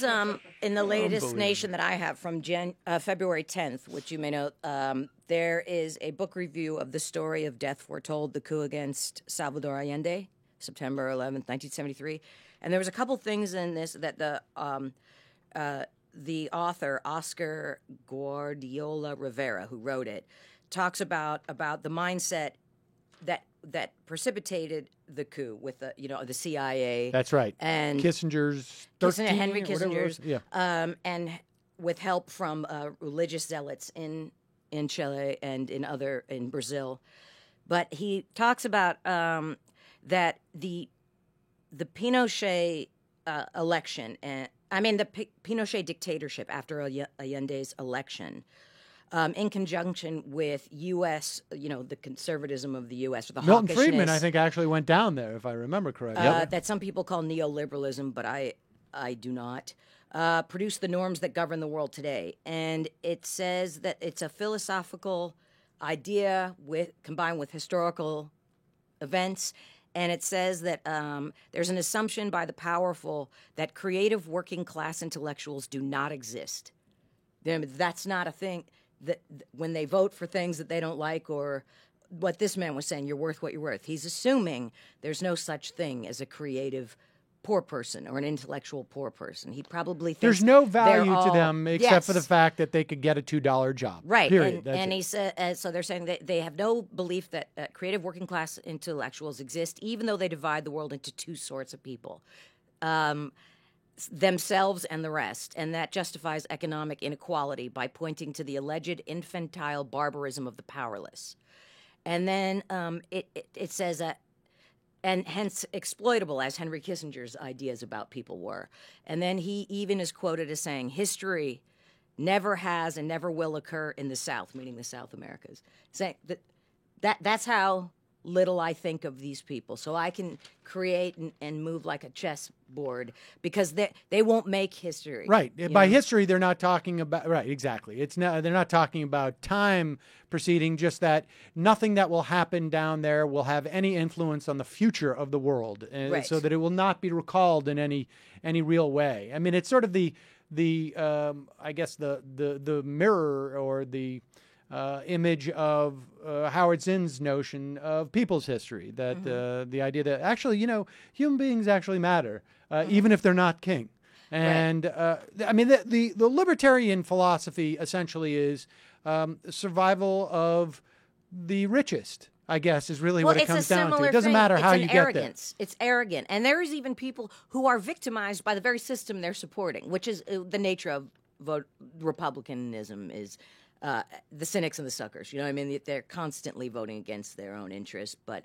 is in the latest Nation that I have from February 10th, which you may know. There is a book review of the story of Death Foretold, the coup against Salvador Allende, September 11th, 1973. And there was a couple things in this that the author, Oscar Guardiola Rivera, who wrote it, talks about the mindset that precipitated the coup with the CIA. That's right. And Kissinger's Henry Kissinger's. Yeah. And with help from religious zealots in Chile and in Brazil. But he talks about that the Pinochet election, the Pinochet dictatorship after Allende's election, in conjunction with U.S., the conservatism of the U.S. or the Milton hawkishness, Friedman, I think, actually went down there, if I remember correctly. that some people call neoliberalism, but I do not, produce the norms that govern the world today. And it says that it's a philosophical idea combined with historical events. And it says that there's an assumption by the powerful that creative working class intellectuals do not exist. That's not a thing. That when they vote for things that they don't like, or what this man was saying, you're worth what you're worth. He's assuming there's no such thing as a creative poor person or an intellectual poor person. He probably thinks there's no value to them except for the fact that they could get a $2 job. Right. Period. And he said, so they're saying that they have no belief that creative working class intellectuals exist, even though they divide the world into two sorts of people. Themselves and the rest, and that justifies economic inequality by pointing to the alleged infantile barbarism of the powerless. And then it says that, and hence exploitable, as Henry Kissinger's ideas about people were. And then he even is quoted as saying, history never has and never will occur in the South, meaning the South Americas. Saying that's how little I think of these people. So I can create and move like a chessboard because they won't make history. Right. By history, they're not talking about, right, exactly. They're not talking about time proceeding, just that nothing that will happen down there will have any influence on the future of the world, right. So that it will not be recalled in any real way. I mean, it's sort of the I guess the mirror or the image of Howard Zinn's notion of people's history, that the idea that actually, human beings actually matter, even if they're not king. And right. The libertarian philosophy essentially is survival of the richest, I guess, is really what it comes down to. It doesn't matter how you get there. It's arrogant. And there's even people who are victimized by the very system they're supporting, which is the nature of Republicanism is the cynics and the suckers. You know what I mean? They're constantly voting against their own interests, but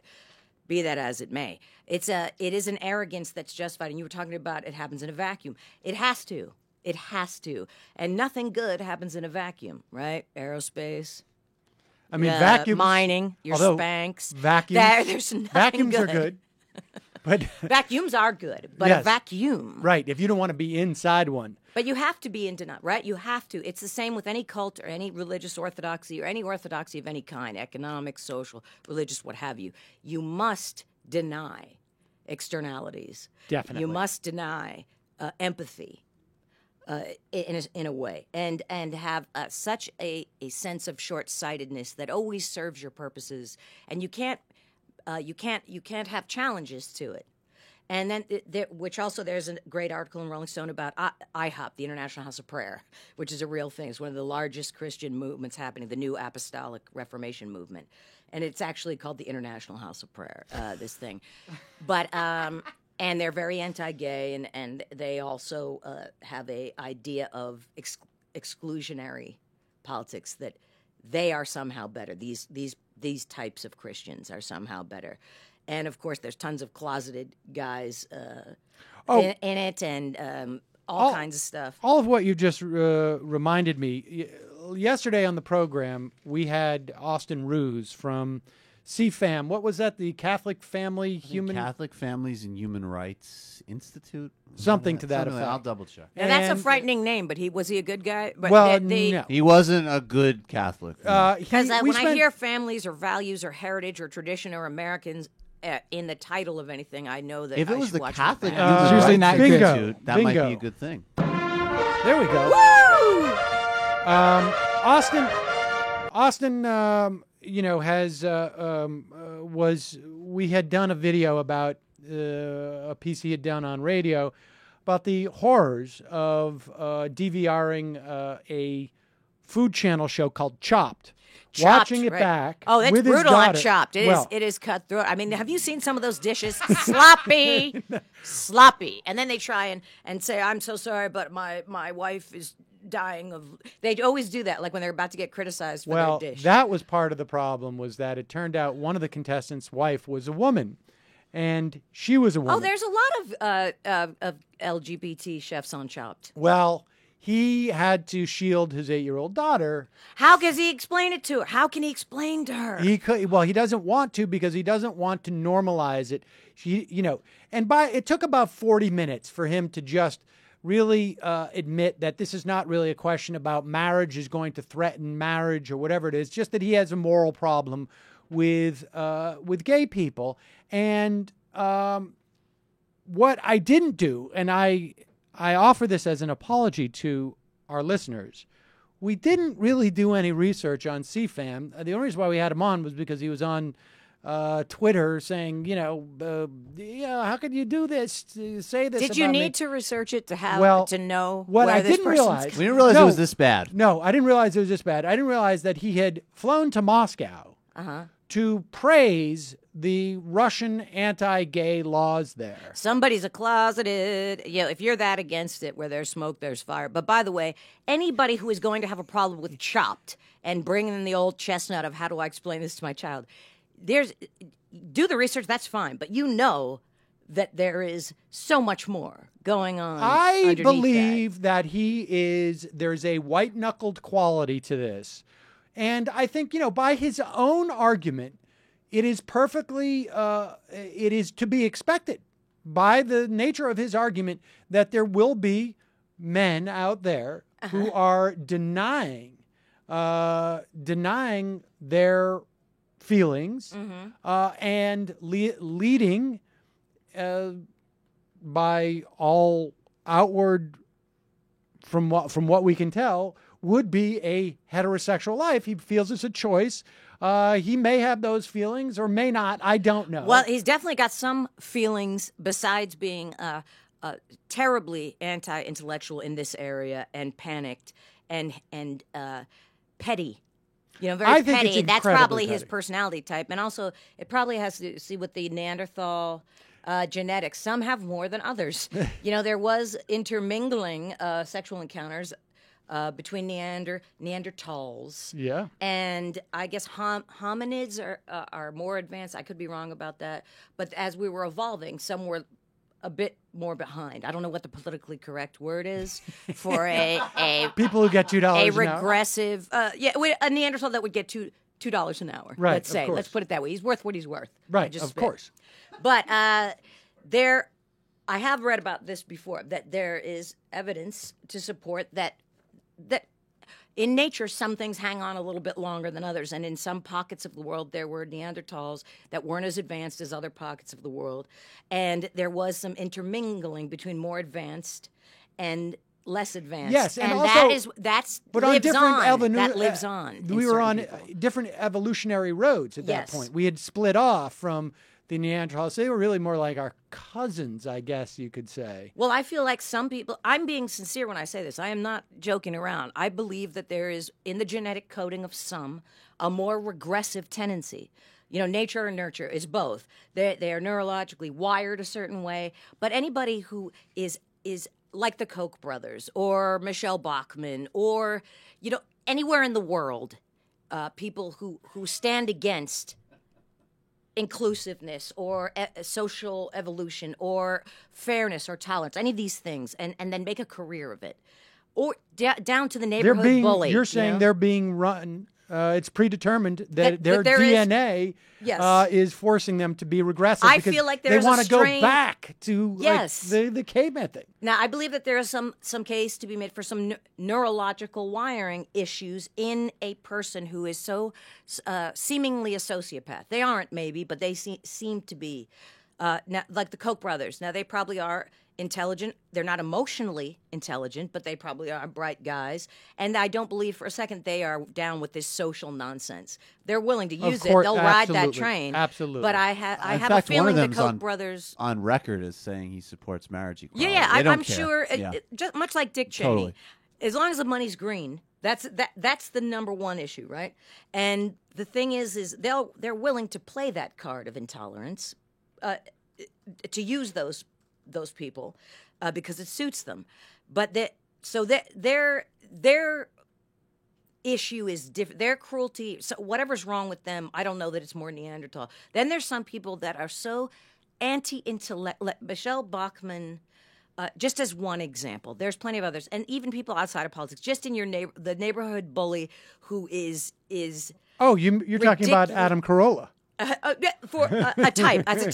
be that as it may. It is an arrogance that's justified. And you were talking about it happens in a vacuum. It has to. It has to. And nothing good happens in a vacuum, right? Aerospace. I mean, vacuums. Mining, your Spanx. Vacuums. There's nothing vacuums good. Are good. But vacuums are good, but yes. A vacuum. Right, if you don't want to be inside one. But you have to be in denial, right? You have to. It's the same with any cult or any religious orthodoxy or any orthodoxy of any kind, economic, social, religious, what have you. You must deny externalities. Definitely. You must deny empathy in a way, and have such a sense of short-sightedness that always serves your purposes, and you can't have challenges to it. And then, which also there's a great article in Rolling Stone about IHOP, the International House of Prayer, which is a real thing. It's one of the largest Christian movements happening, the New Apostolic Reformation movement. And it's actually called the International House of Prayer, this thing. But, and they're very anti-gay, and they also have a idea of exclusionary politics, that they are somehow better. These types of Christians are somehow better. And, of course, there's tons of closeted guys in it, and all kinds of stuff. All of what you just reminded me. Yesterday on the program, we had Austin Ruse from CFAM. What was that? The Catholic Families and Human Rights Institute? Something to that effect. I'll double check. And that's a frightening name, but was he a good guy? But no. He wasn't a good Catholic. Because when I hear families or values or heritage or tradition or Americans in the title of anything, I know that if it was the Catholic Human Rights Institute, that might be a good thing. There we go. Woo! Austin, we had done a video about a piece he had done on radio about the horrors of DVRing a Food Channel show called Chopped. Watching it right. back. Oh, that's with his brutal on daughter. Chopped. Well, It is cutthroat. I mean, have you seen some of those dishes? Sloppy. Sloppy. And then they try and say, I'm so sorry, but my wife is dying of... They always do that, like when they're about to get criticized for their dish. That was part of the problem, was that it turned out one of the contestants' wife was a woman. And she was a woman. Oh, there's a lot of LGBT chefs on Chopped. Well, he had to shield his 8-year-old daughter. How does he explain it to her? How can he explain to her? He doesn't want to, because he doesn't want to normalize it. It took about 40 minutes for him to just really admit that this is not really a question about marriage is going to threaten marriage or whatever it is, just that he has a moral problem with gay people. And what I didn't do, and I offer this as an apology to our listeners, we didn't really do any research on CFAM. The only reason why we had him on was because he was on Twitter saying, how could you do this? Say this. Did you about me? need to research it to have to know what where I this didn't person's realize? We didn't realize it was this bad. No, I didn't realize it was this bad. I didn't realize that he had flown to Moscow to praise the Russian anti-gay laws there. Somebody's a closeted. If you're that against it, where there's smoke, there's fire. But by the way, anybody who is going to have a problem with Chopped and bringing in the old chestnut of how do I explain this to my child, do the research. That's fine, but you know that there is so much more going on. I believe that there's a white-knuckled quality to this. And I think, by his own argument, it is perfectly, it is to be expected by the nature of his argument that there will be men out there who are denying their feelings and leading by all outward, from what we can tell, would be a heterosexual life. He feels it's a choice. He may have those feelings or may not. I don't know. Well, he's definitely got some feelings besides being terribly anti-intellectual in this area and panicked and petty. Very I think petty. it's That's probably incredibly his petty. personality type. And also, it probably has to see with the Neanderthal genetics. Some have more than others. There was intermingling sexual encounters between Neanderthals. Yeah. And I guess hominids are more advanced. I could be wrong about that. But as we were evolving, some were a bit more behind. I don't know what the politically correct word is for a people who get $2 an hour. regressive. A Neanderthal that would get $2 an hour. Right, Let's of say. course. Let's put it that way. He's worth what he's worth. Right, of course. But I have read about this before, that there is evidence to support that in nature, some things hang on a little bit longer than others. And in some pockets of the world, there were Neanderthals that weren't as advanced as other pockets of the world. And there was some intermingling between more advanced and less advanced. Yes, and also, that lives on. We were on different evolutionary roads at that point. We had split off from the Neanderthals. They were really more like our cousins, I guess you could say. Well, I feel like some people, I'm being sincere when I say this. I am not joking around. I believe that there is, in the genetic coding of some, a more regressive tendency. Nature and nurture is both. They are neurologically wired a certain way, but anybody who is like the Koch brothers or Michelle Bachmann or, anywhere in the world, people who stand against inclusiveness or social evolution or fairness or tolerance, any of these things, and then make a career of it. Or down to the neighborhood bully. You're saying they're being run. It's predetermined that their there DNA is forcing them to be regressive. I because feel like they there's want a to go strain- back to the caveman thing. Now, I believe that there is some case to be made for some neurological wiring issues in a person who is so seemingly a sociopath. They aren't, maybe, but they seem to be Now, like the Koch brothers. Now, they probably are intelligent. They're not emotionally intelligent, but they probably are bright guys. And I don't believe for a second they are down with this social nonsense. They're willing to use it. course, They'll ride that absolutely, train. absolutely. But I In have fact, a one feeling of the them's Koch brothers. on record as saying he supports marriage equality. Yeah, They don't I'm care. sure. Yeah. Just much like Dick Cheney, Totally. as long as the money's green, that's the number one issue, right? And the thing is they're willing to play that card of intolerance, to use those people because it suits them. But their issue is different. Their cruelty, so whatever's wrong with them, I don't know that it's more Neanderthal. Then there's some people that are so anti-intellect. Michelle Bachmann, just as one example. There's plenty of others, and even people outside of politics. Just in your the neighborhood bully who is. Oh, you're talking about ridiculous. Adam Carolla. Yeah, for a type, as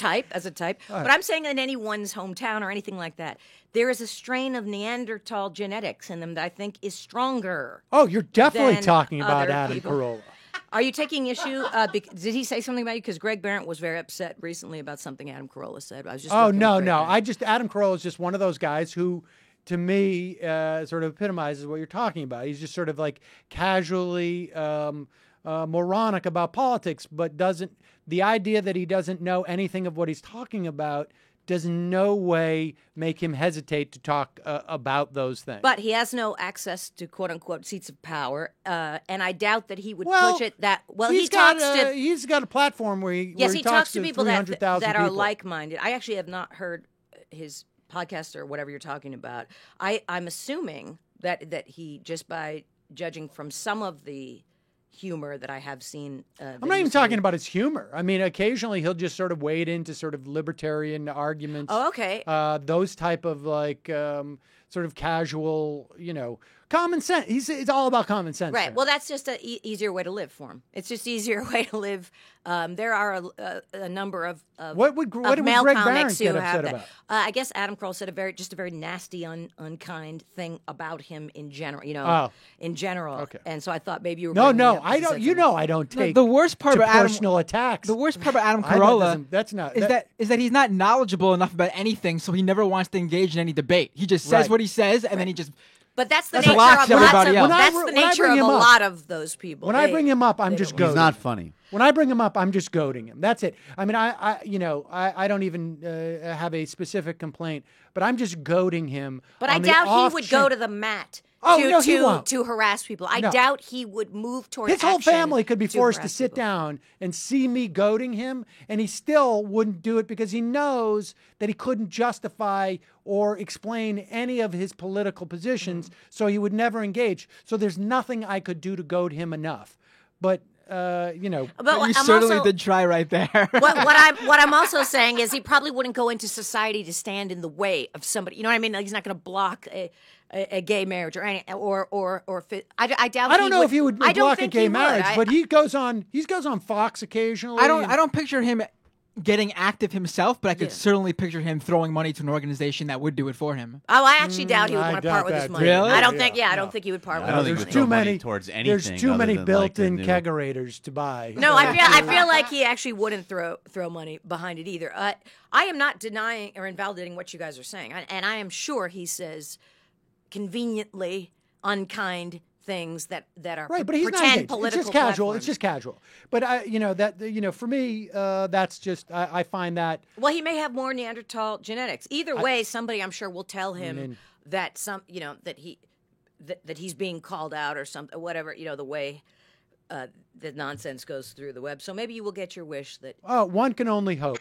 a type. But I'm saying in anyone's hometown or anything like that, there is a strain of Neanderthal genetics in them that I think is stronger. Oh, you're definitely than talking about other Adam people. Carolla. Are you taking issue? Did he say something about you? Because Greg Barrett was very upset recently about something Adam Carolla said. I was just. Oh looking at no, Greg no. Barrett. Adam Carolla is just one of those guys who, to me, sort of epitomizes what you're talking about. He's just sort of like casually moronic about politics, but doesn't. The idea that he doesn't know anything of what he's talking about does in no way make him hesitate to talk about those things. But he has no access to "quote unquote" seats of power, and I doubt that he would Well, push it. That well, he's he talks got to. he's got a platform where he Yes, where he talks to people that 300,000 are people. like-minded. I actually have not heard his podcast or whatever you're talking about. I'm assuming that he, just by judging from some of the humor that I have seen. I'm not even talking about his humor. I mean, occasionally he'll just sort of wade into sort of libertarian arguments. Oh, okay. Those type of like sort of casual, common sense. It's all about common sense. Right. there. Well, that's just an easier way to live for him. It's just easier way to live. There are a number of what would male Greg Barron comics get who upset have that. about? I guess Adam Carolla said a very nasty, unkind thing about him in general. Oh. In general. Okay. And so I thought maybe you were. No, bringing no, it up I because don't. he You said know, I don't take The worst part to about Adam, personal attacks. the worst part about Adam I know Carolla that's not is that he's not knowledgeable enough about anything, so he never wants to engage in any debate. He just says Right. what he says, and then he just. But that's the That's nature blocks of lots everybody of. else. That's When the I nature bring of a him up- lot of those people. When I bring him up, I'm they just don't- goading. He's not funny. When I bring him up, I'm just goading him. That's it. I mean, I don't even have a specific complaint, but I'm just goading him. But on I the doubt he off would go chance- to the mat Oh, no, he won't. to harass people. I No. doubt he would move towards His whole action family could be forced to harass sit people. down and see me goading him, and he still wouldn't do it because he knows that he couldn't justify or explain any of his political positions, Mm-hmm. so he would never engage. So there's nothing I could do to goad him enough. But But You I'm certainly also, did try right there. what I'm also saying is he probably wouldn't go into society to stand in the way of somebody. You know what I mean? Like, he's not going to block a gay marriage or any I doubt. I don't know if he would I don't block a think gay he would. marriage, but he goes on Fox occasionally. I don't picture him getting active himself, but I could Yeah. certainly picture him throwing money to an organization that would do it for him. Oh, I actually doubt he would I want to doubt part with his that, money. Really? I don't Yeah, think. Yeah, I don't no. think he would part I with don't his think money. there's too many towards There's anything too other many than, like, the built-in new- kegerators to buy. No, I feel like he actually wouldn't throw money behind it either. I am not denying or invalidating what you guys are saying, and I am sure he says conveniently unkind things that are Right, but he's not pretend engaged. It's political just casual. platforms. It's just casual. But for me, that's just I find that Well, he may have more Neanderthal genetics. Either way, somebody I'm sure will tell him that that he's being called out or something, whatever. The way the nonsense goes through the web. So maybe you will get your wish that. one can only hope.